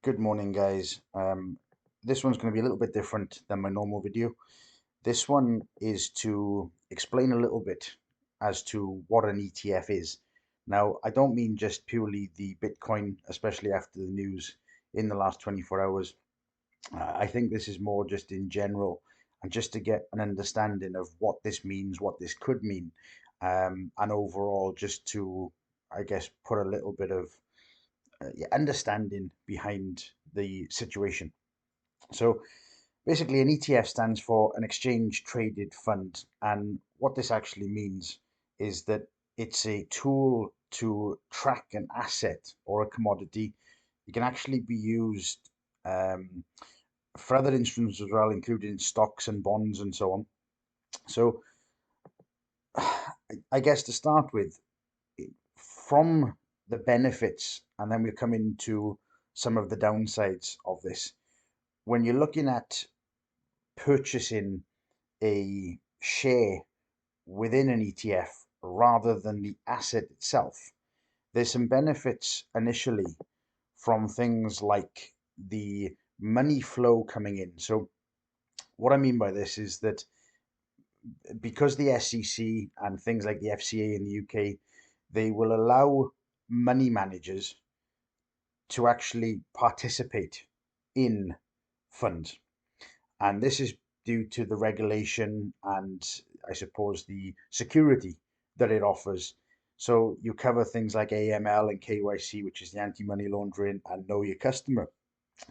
Good morning, guys. This one's going to be a little bit different than my normal video. This one is to explain a little bit as to what an ETF is. Now, I don't mean just purely the Bitcoin, especially after the news in the last 24 hours. I think this is more just in general and just to get an understanding of what this means, what this could mean, and overall just to, I guess, put a little bit of understanding behind the situation. So basically, an ETF stands for an exchange traded fund. And what this actually means is that it's a tool to track an asset or a commodity. It can actually be used um, for other instruments as well, including stocks and bonds and so on. So I guess to start with, from the benefits, and then we'll come into some of the downsides of this. When you're looking at purchasing a share within an ETF rather than the asset itself, there's some benefits initially from things like the money flow coming in. So, what I mean by this is that because the SEC and things like the FCA in the UK, they will allow money managers to actually participate in funds. And this is due to the regulation and I suppose the security that it offers. So you cover things like AML and KYC, which is the anti-money laundering and know your customer.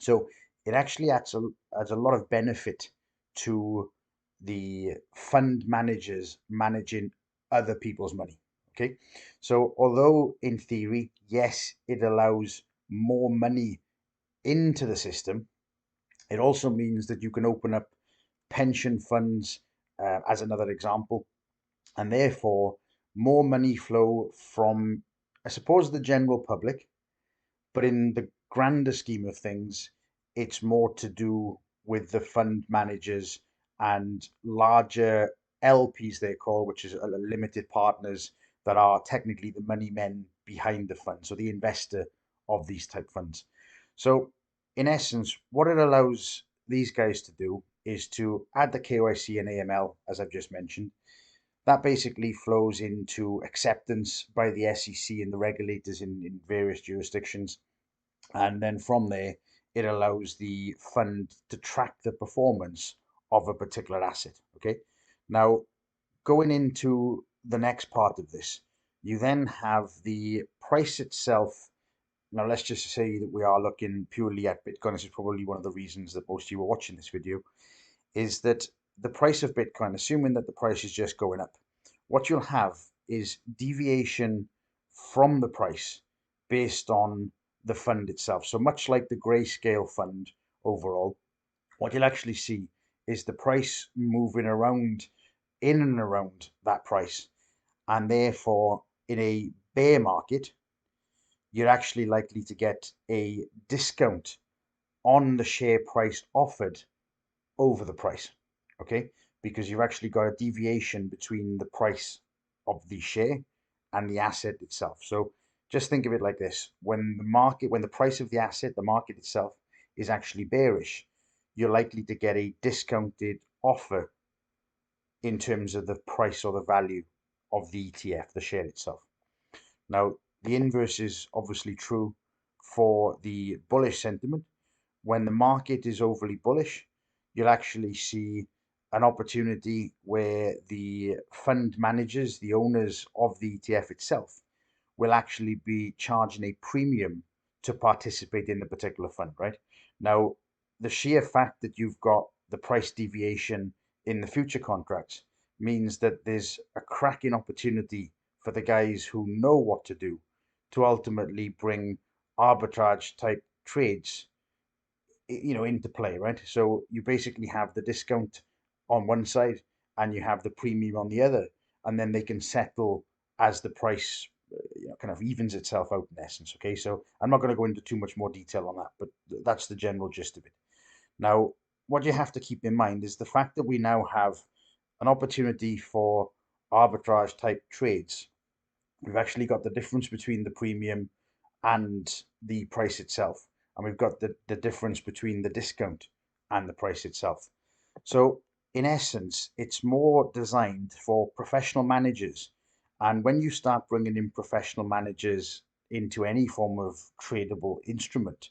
So it actually adds a lot of benefit to the fund managers managing other people's money. Okay. So although in theory, yes, it allows more money into the system, it also means that you can open up pension funds, as another example, and therefore more money flow from, I suppose, the general public. But in the grander scheme of things, it's more to do with the fund managers and larger LPs, they call, which is limited partners that are technically the money men behind the fund, so the investor of these type funds. So, in essence, what it allows these guys to do is to add the KYC and AML, as I've just mentioned. That basically flows into acceptance by the SEC and the regulators in various jurisdictions. And then from there, it allows the fund to track the performance of a particular asset. Okay. Now, going into the next part of this, you then have the price itself. Now, let's just say that we are looking purely at Bitcoin. This is probably one of the reasons that most of you are watching this video, is that the price of Bitcoin, assuming that the price is just going up, what you'll have is deviation from the price based on the fund itself. So much like the grayscale fund overall, what you'll actually see is the price moving around in and around that price. And therefore, in a bear market, you're actually likely to get a discount on the share price offered over the price. Okay, because you've actually got a deviation between the price of the share and the asset itself. So just think of it like this: when the price of the asset, the market itself, is actually bearish, you're likely to get a discounted offer in terms of the price or the value of the ETF, the share itself. Now, the inverse is obviously true for the bullish sentiment. When the market is overly bullish, you'll actually see an opportunity where the fund managers, the owners of the ETF itself, will actually be charging a premium to participate in the particular fund, right? Now, the sheer fact that you've got the price deviation in the future contracts means that there's a cracking opportunity for the guys who know what to do to ultimately bring arbitrage type trades into play, right? So you basically have the discount on one side and you have the premium on the other, and then they can settle as the price kind of evens itself out in essence. Okay, so I'm not going to go into too much more detail on that, but that's the general gist of it. Now, what you have to keep in mind is the fact that we now have an opportunity for arbitrage type trades. We've actually got the difference between the premium and the price itself. and we've got the difference between the discount and the price itself. So in essence, it's more designed for professional managers. And when you start bringing in professional managers into any form of tradable instrument,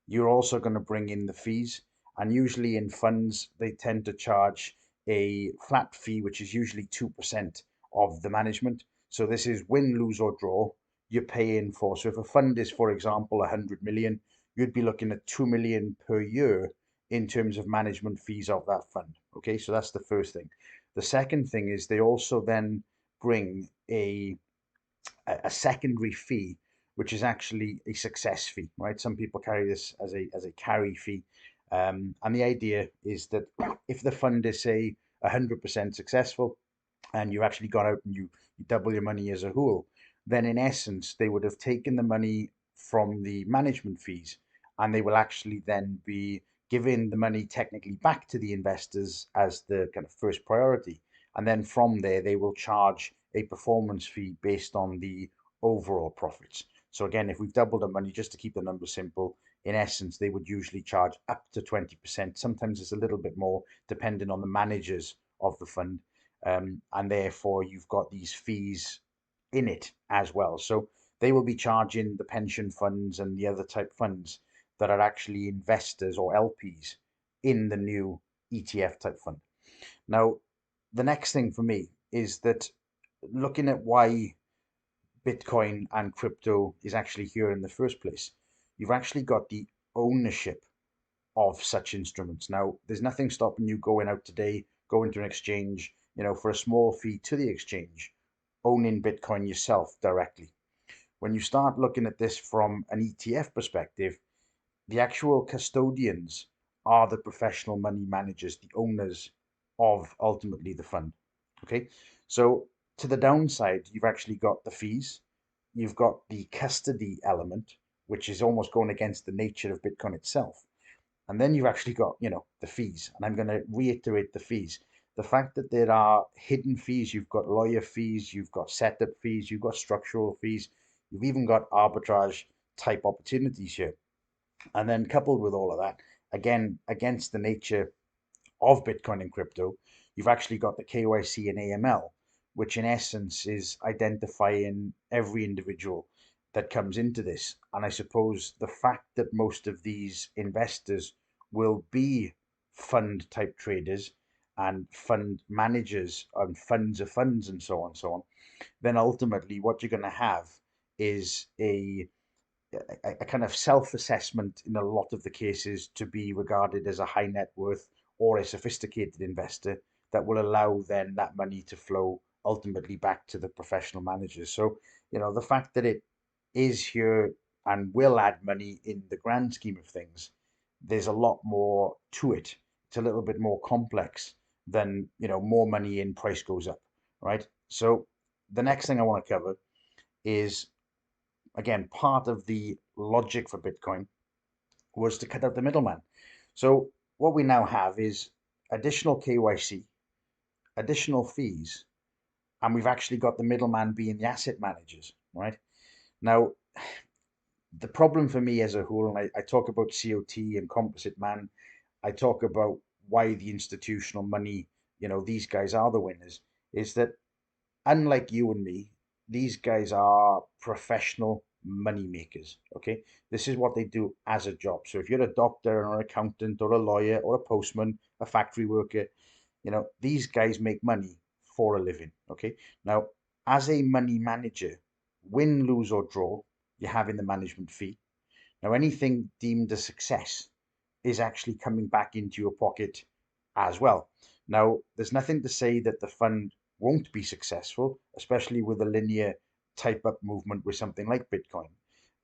you're also going to bring in the fees. And usually in funds, they tend to charge a flat fee, which is usually 2% of the management. So this is win, lose, or draw. You're paying for. So if a fund is, for example, 100 million, you'd be looking at 2 million per year in terms of management fees of that fund. Okay, so that's the first thing. The second thing is they also then bring a secondary fee, which is actually a success fee, right? Some people carry this as a carry fee, and the idea is that if the fund is say 100% successful, and you actually got out and you double your money as a whole, then in essence they would have taken the money from the management fees, and they will actually then be giving the money technically back to the investors as the kind of first priority. And then from there, they will charge a performance fee based on the overall profits. So again, if we've doubled the money, just to keep the numbers simple, in essence, they would usually charge up to 20%. Sometimes it's a little bit more, depending on the managers of the fund. And therefore you've got these fees in it as well. So they will be charging the pension funds and the other type funds that are actually investors or LPs in the new ETF type fund. Now, the next thing for me is that looking at why Bitcoin and crypto is actually here in the first place, you've actually got the ownership of such instruments. Now, there's nothing stopping you going out today, going to an exchange, for a small fee to the exchange, owning Bitcoin yourself directly. When you start looking at this from an ETF perspective, the actual custodians are the professional money managers, the owners of ultimately the fund. Okay, so to the downside, you've actually got the fees, you've got the custody element, which is almost going against the nature of Bitcoin itself. And then you've actually got, the fees. And I'm going to reiterate the fees. The fact that there are hidden fees, you've got lawyer fees, you've got setup fees, you've got structural fees, you've even got arbitrage type opportunities here. And then coupled with all of that, again, against the nature of Bitcoin and crypto, you've actually got the KYC and AML, which in essence is identifying every individual that comes into this. And I suppose the fact that most of these investors will be fund type traders and fund managers and funds of funds and so on and so on, then ultimately what you're going to have is a kind of self-assessment in a lot of the cases to be regarded as a high net worth or a sophisticated investor that will allow then that money to flow ultimately back to the professional managers. So, the fact that it is here and will add money in the grand scheme of things, there's a lot more to it. It's a little bit more complex than, more money in, price goes up, right? So the next thing I want to cover is, again, part of the logic for Bitcoin was to cut out the middleman. So what we now have is additional KYC, additional fees, and we've actually got the middleman being the asset managers, right? Now, the problem for me as a whole, and I talk about COT and composite man, I talk about why the institutional money, these guys are the winners, is that unlike you and me, these guys are professional money makers. Okay, this is what they do as a job. So if you're a doctor or an accountant or a lawyer or a postman, a factory worker, these guys make money for a living. Okay, now as a money manager, win, lose, or draw, you're having the management fee. Now anything deemed a success is actually coming back into your pocket as well. Now, there's nothing to say that the fund won't be successful, especially with a linear type up movement with something like Bitcoin.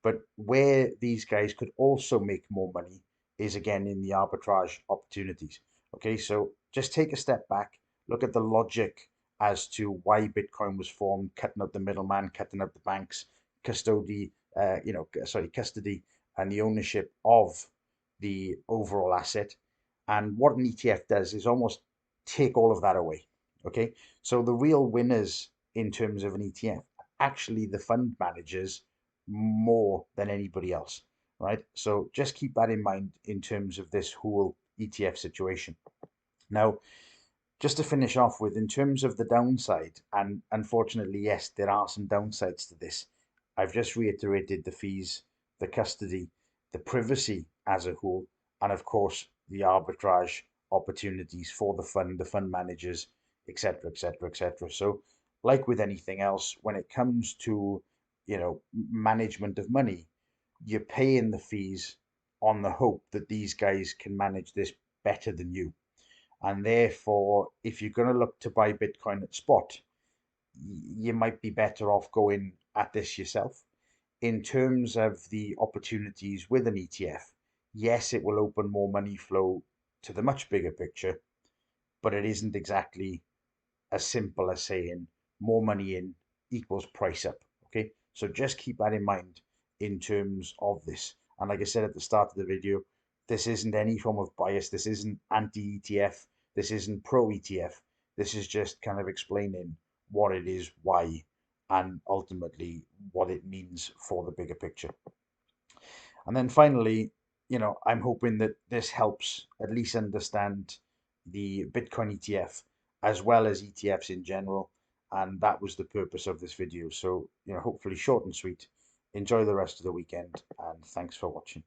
But where these guys could also make more money is again in the arbitrage opportunities. Okay, so just take a step back, look at the logic as to why Bitcoin was formed, cutting out the middleman, cutting out the banks, custody and the ownership of the overall asset. And what an ETF does is almost take all of that away. Okay. So the real winners in terms of an ETF, actually the fund managers more than anybody else. right? So just keep that in mind in terms of this whole ETF situation. Now, just to finish off with, in terms of the downside, and unfortunately, yes, there are some downsides to this. I've just reiterated the fees, the custody, the privacy as a whole, and of course, the arbitrage opportunities for the fund managers, etc., etc., etc. So, like with anything else, when it comes to, management of money, you're paying the fees on the hope that these guys can manage this better than you. And therefore, if you're going to look to buy Bitcoin at spot, you might be better off going at this yourself. In terms of the opportunities with an ETF, yes, it will open more money flow to the much bigger picture, but it isn't exactly as simple as saying more money in equals price up. Okay, so just keep that in mind in terms of this. And like I said at the start of the video, this isn't any form of bias. This isn't anti ETF. This isn't pro ETF. This is just kind of explaining what it is, why, and ultimately what it means for the bigger picture. And then finally, I'm hoping that this helps at least understand the Bitcoin ETF as well as ETFs in general. And that was the purpose of this video. So, hopefully short and sweet. Enjoy the rest of the weekend and thanks for watching.